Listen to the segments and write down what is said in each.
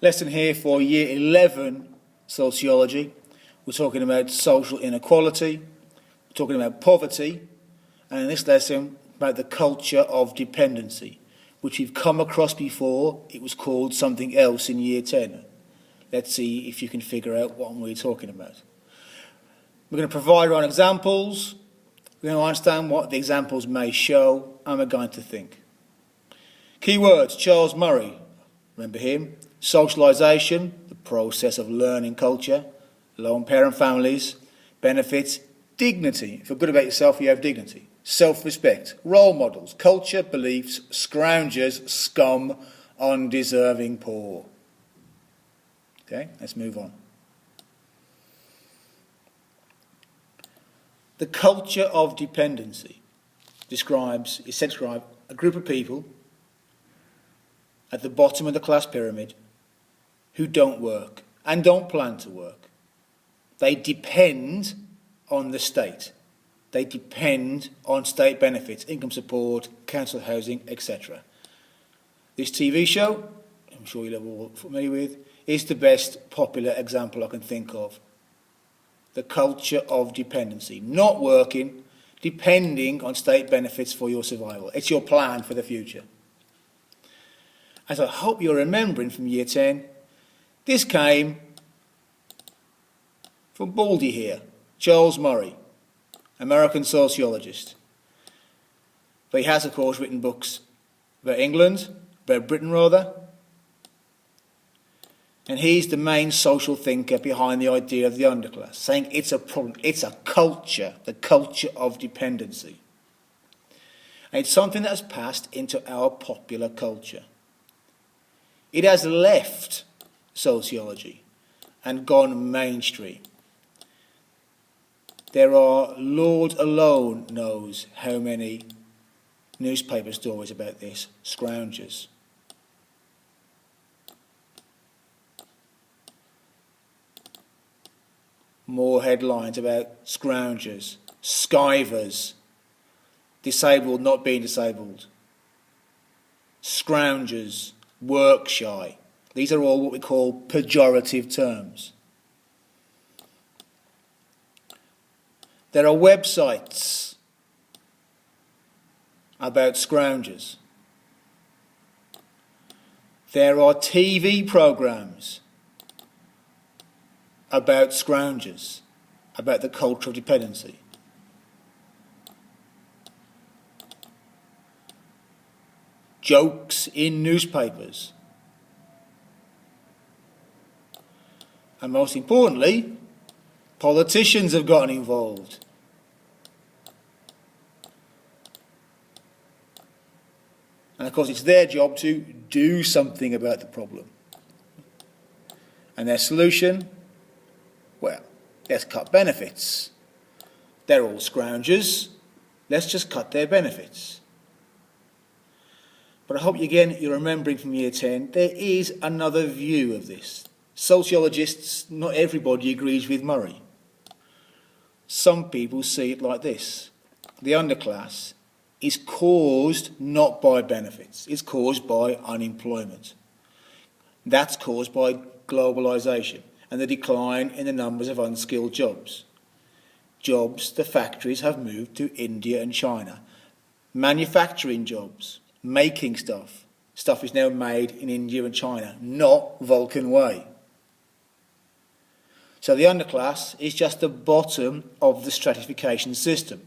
Lesson here for Year 11 Sociology. We're talking about social inequality, we're talking about poverty, and in this lesson about the culture of dependency, which we've come across before. It was called something else in Year 10. Let's see if you can figure out what we're talking about. We're going to provide our own examples, we're going to understand what the examples may show, and we're going to think. Key words: Charles Murray, remember him. Socialisation, the process of learning culture. Lone parent families. Benefits: dignity. If you're good about yourself, you have dignity. Self-respect. Role models. Culture, beliefs, scroungers, scum, undeserving poor. Okay, let's move on. The culture of dependency describes a group of people at the bottom of the class pyramid who don't work and don't plan to work. They depend on the state. They depend on state benefits, income support, council housing, etc. This TV show, I'm sure you're all familiar with, is the best popular example I can think of. The culture of dependency. Not working, depending on state benefits for your survival. It's your plan for the future. As I hope you're remembering from Year 10, this came from Baldy here, Charles Murray, American sociologist. But he has, of course, written books about England, about Britain rather, and he's the main social thinker behind the idea of the underclass, saying it's a problem, it's a culture, the culture of dependency. And it's something that has passed into our popular culture. It has left sociology and gone mainstream. There are, Lord alone knows how many newspaper stories about this, scroungers. More headlines about scroungers, skivers, disabled not being disabled, scroungers, work shy. These are all what we call pejorative terms. There are websites about scroungers. There are TV programmes about scroungers, about the culture of dependency. Jokes in newspapers. And most importantly, politicians have gotten involved. And of course it's their job to do something about the problem. And their solution? Well, let's cut benefits. They're all scroungers. Let's just cut their benefits. But I hope again you're remembering from Year 10, there is another view of this. Sociologists, not everybody agrees with Murray. Some people see it like this. The underclass is caused not by benefits, it's caused by unemployment. That's caused by globalisation and the decline in the numbers of unskilled jobs. Jobs, the factories have moved to India and China. Manufacturing jobs, making stuff. Stuff is now made in India and China, not Vulcan way. So the underclass is just the bottom of the stratification system.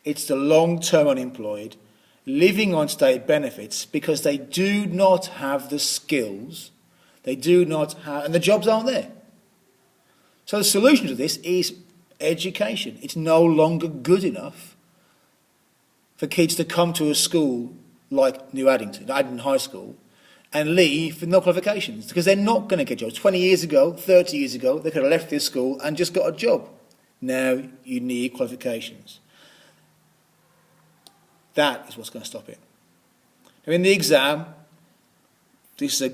It's the long-term unemployed living on state benefits because they do not have the skills, and the jobs aren't there. So the solution to this is education. It's no longer good enough for kids to come to a school like New Addington High School, and leave with no qualifications, because they're not going to get jobs. 20 years ago, 30 years ago, they could have left this school and just got a job. Now you need qualifications. That is what's going to stop it. Now in the exam, this is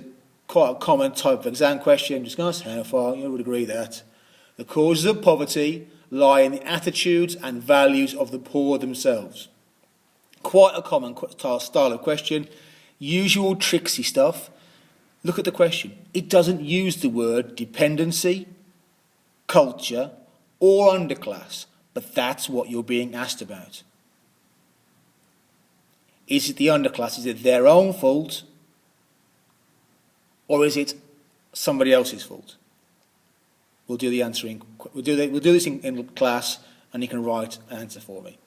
quite a common type of exam question. Just going to ask how far you would agree that the causes of poverty lie in the attitudes and values of the poor themselves. Quite a common style of question. Usual tricksy stuff. Look at the question. It doesn't use the word dependency, culture, or underclass, but that's what you're being asked about. Is it the underclass? Is it their own fault? Or is it somebody else's fault? We'll do the answering. We'll do this in class, and you can write an answer for me.